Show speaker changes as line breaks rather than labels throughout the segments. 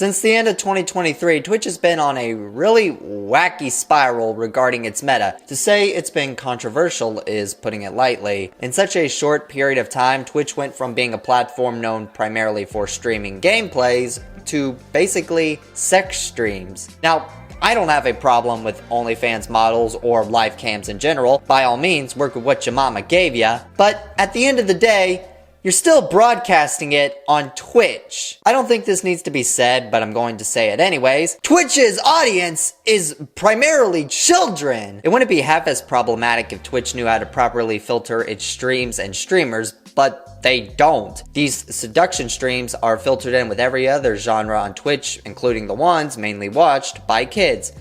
Since the end of 2023, Twitch has been on a really wacky spiral regarding its meta. To say it's been controversial is putting it lightly. In such a short period of time, Twitch went from being a platform known primarily for streaming gameplays to basically sex streams. Now, I don't have a problem with OnlyFans models or live cams in general. By all means, work with what your mama gave ya. But at the end of the day, you're still broadcasting it on Twitch. I don't think this needs to be said, but I'm going to say it anyways. Twitch's audience is primarily children. It wouldn't be half as problematic if Twitch knew how to properly filter its streams and streamers, but they don't. These seduction streams are filtered in with every other genre on Twitch, including the ones mainly watched by kids.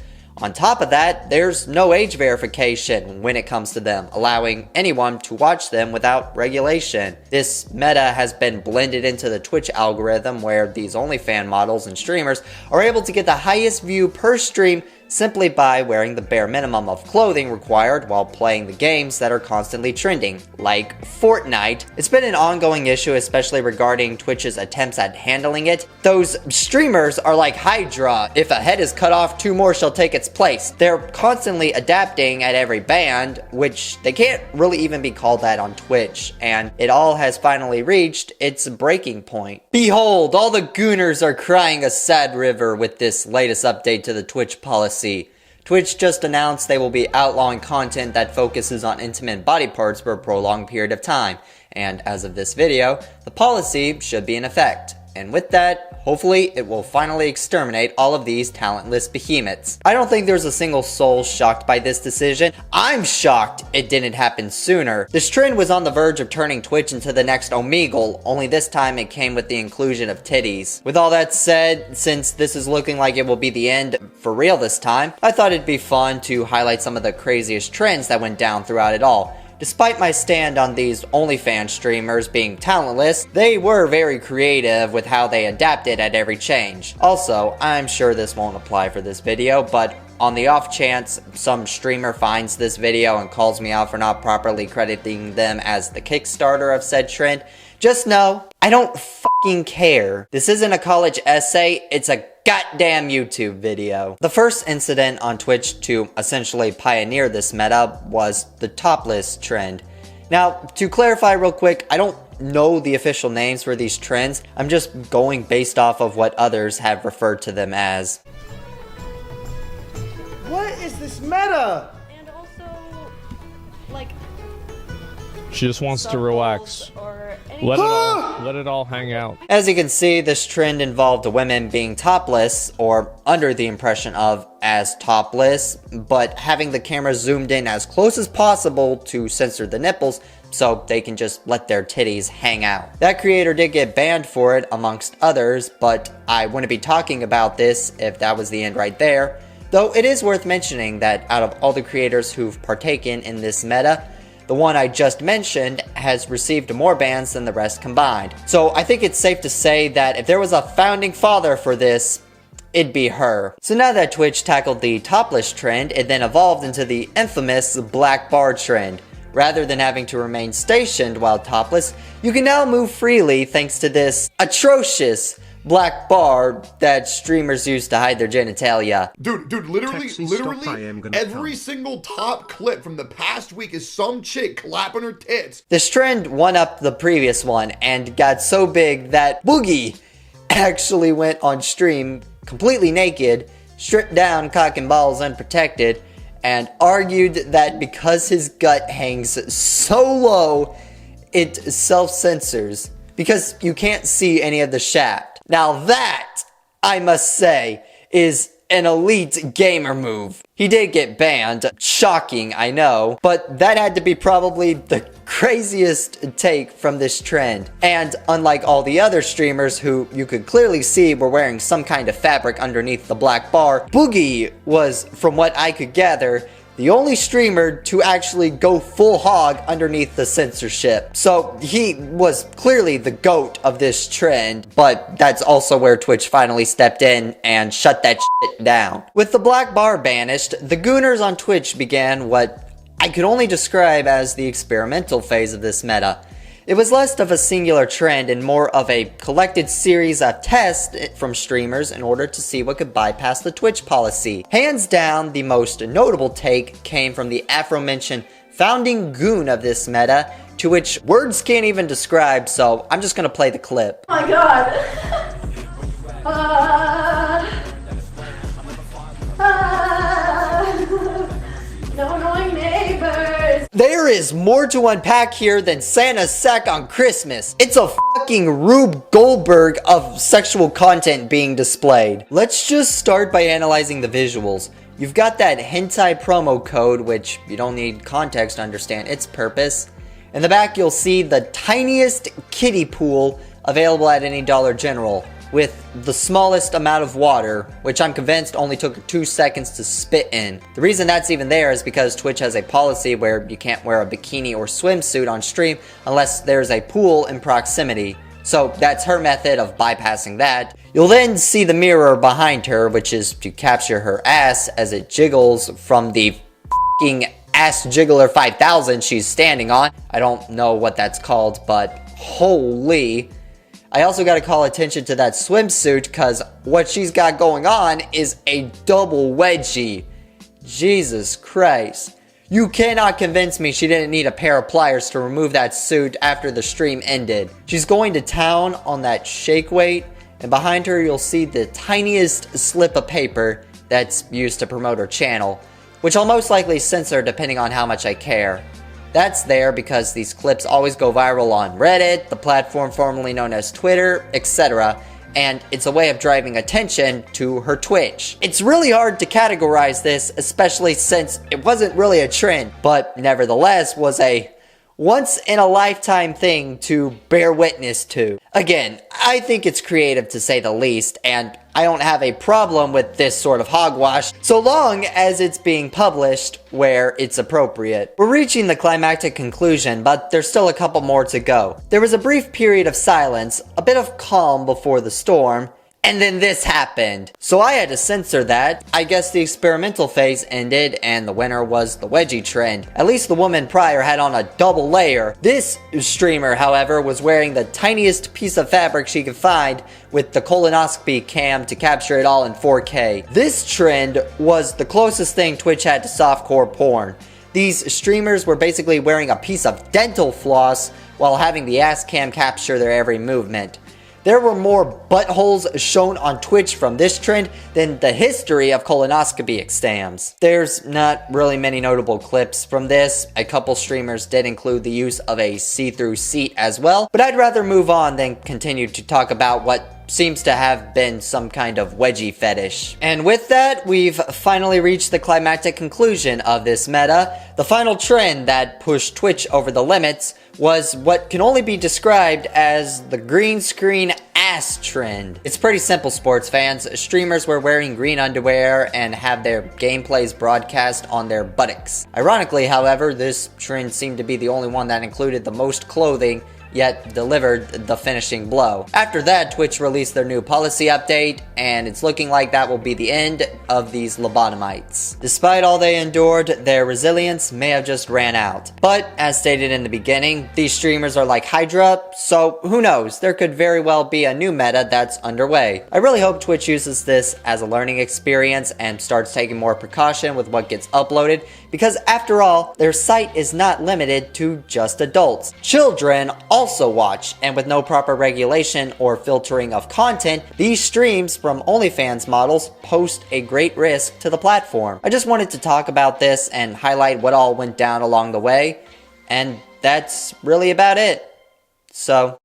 On top of that, there's no age verification when it comes to them, allowing anyone to watch them without regulation. This meta has been blended into the Twitch algorithm where these OnlyFans models and streamers are able to get the highest view per stream simply by wearing the bare minimum of clothing required while playing the games that are constantly trending, like Fortnite. It's been an ongoing issue, especially regarding Twitch's attempts at handling it. Those streamers are like Hydra. If a head is cut off, two more shall take its place. They're constantly adapting at every band, which they can't really even be called that on Twitch, and it all has finally reached its breaking point. Behold, all the gooners are crying a sad river with this latest update to the Twitch policy. Twitch just announced they will be outlawing content that focuses on intimate body parts for a prolonged period of time, and as of this video, the policy should be in effect. And with that, hopefully it will finally exterminate all of these talentless behemoths. I don't think there's a single soul shocked by this decision. I'm shocked it didn't happen sooner. This trend was on the verge of turning Twitch into the next Omegle, only this time it came with the inclusion of titties. With all that said, since this is looking like it will be the end for real this time, I thought it'd be fun to highlight some of the craziest trends that went down throughout it all. Despite my stand on these OnlyFans streamers being talentless, they were very creative with how they adapted at every change. Also, I'm sure this won't apply for this video, but on the off chance some streamer finds this video and calls me out for not properly crediting them as the Kickstarter of said trend, just know, I don't fucking care. This isn't a college essay, it's a goddamn YouTube video. The first incident on Twitch to essentially pioneer this meta was the topless trend. Now, to clarify real quick, I don't know the official names for these trends. I'm just going based off of what others have referred to them as.
What is this meta?
And also, like,
she just wants to relax. Let it all hang out.
As you can see, this trend involved women being topless, or under the impression of as topless, but having the camera zoomed in as close as possible to censor the nipples so they can just let their titties hang out. That creator did get banned for it, amongst others, but I wouldn't be talking about this if that was the end right there. Though it is worth mentioning that out of all the creators who've partaken in this meta, the one I just mentioned has received more bans than the rest combined. So I think it's safe to say that if there was a founding father for this, it'd be her. So now that Twitch tackled the topless trend, it then evolved into the infamous black bar trend. Rather than having to remain stationed while topless, you can now move freely thanks to this atrocious black bar that streamers use to hide their genitalia.
Dude, literally, every single top clip from the past week is some chick clapping her tits.
This trend won up the previous one and got so big that Boogie actually went on stream completely naked, stripped down, cock and balls unprotected, and argued that because his gut hangs so low, it self-censors because you can't see any of the shaft. Now that, I must say, is an elite gamer move. He did get banned. Shocking, I know. But that had to be probably the craziest take from this trend. And unlike all the other streamers who you could clearly see were wearing some kind of fabric underneath the black bar, Boogie was, from what I could gather, the only streamer to actually go full hog underneath the censorship. So he was clearly the GOAT of this trend, but that's also where Twitch finally stepped in and shut that shit down. With the black bar banished, the gooners on Twitch began what I could only describe as the experimental phase of this meta. It was less of a singular trend and more of a collected series of tests from streamers in order to see what could bypass the Twitch policy. Hands down, the most notable take came from the aforementioned founding goon of this meta, to which words can't even describe, so I'm just gonna play the clip.
Oh my god. No annoying neighbors.
There is more to unpack here than Santa's sack on Christmas. It's a fucking Rube Goldberg of sexual content being displayed. Let's just start by analyzing the visuals. You've got that hentai promo code, which you don't need context to understand its purpose. In the back, you'll see the tiniest kiddie pool available at any Dollar General, with the smallest amount of water, which I'm convinced only took 2 seconds to spit in. The reason that's even there is because Twitch has a policy where you can't wear a bikini or swimsuit on stream unless there's a pool in proximity. So that's her method of bypassing that. You'll then see the mirror behind her, which is to capture her ass as it jiggles from the f***ing ass jiggler 5000 she's standing on. I don't know what that's called, but holy. I also gotta call attention to that swimsuit, because what she's got going on is a double wedgie. Jesus Christ. You cannot convince me she didn't need a pair of pliers to remove that suit after the stream ended. She's going to town on that shake weight, and behind her you'll see the tiniest slip of paper that's used to promote her channel, which I'll most likely censor depending on how much I care. That's there because these clips always go viral on Reddit, the platform formerly known as Twitter, etc., and it's a way of driving attention to her Twitch. It's really hard to categorize this, especially since it wasn't really a trend, but nevertheless was a once-in-a-lifetime thing to bear witness to. Again, I think it's creative to say the least, and I don't have a problem with this sort of hogwash, so long as it's being published where it's appropriate. We're reaching the climactic conclusion, but there's still a couple more to go. There was a brief period of silence, a bit of calm before the storm, and then this happened. So I had to censor that. I guess the experimental phase ended and the winner was the wedgie trend. At least the woman prior had on a double layer. This streamer, however, was wearing the tiniest piece of fabric she could find with the colonoscopy cam to capture it all in 4K. This trend was the closest thing Twitch had to softcore porn. These streamers were basically wearing a piece of dental floss while having the ass cam capture their every movement. There were more buttholes shown on Twitch from this trend than the history of colonoscopy exams. There's not really many notable clips from this. A couple streamers did include the use of a see-through seat as well, but I'd rather move on than continue to talk about what seems to have been some kind of wedgie fetish. And with that, we've finally reached the climactic conclusion of this meta. The final trend that pushed Twitch over the limits was what can only be described as the green screen ass trend. It's pretty simple, sports fans. Streamers were wearing green underwear and have their gameplays broadcast on their buttocks. Ironically, however, this trend seemed to be the only one that included the most clothing yet delivered the finishing blow. After that, Twitch released their new policy update, and it's looking like that will be the end of these lobotomites. Despite all they endured, their resilience may have just ran out. But, as stated in the beginning, these streamers are like Hydra, so who knows, there could very well be a new meta that's underway. I really hope Twitch uses this as a learning experience and starts taking more precaution with what gets uploaded, because after all, their site is not limited to just adults. Children also watch, and with no proper regulation or filtering of content, these streams from OnlyFans models pose a great risk to the platform. I just wanted to talk about this and highlight what all went down along the way, and that's really about it. So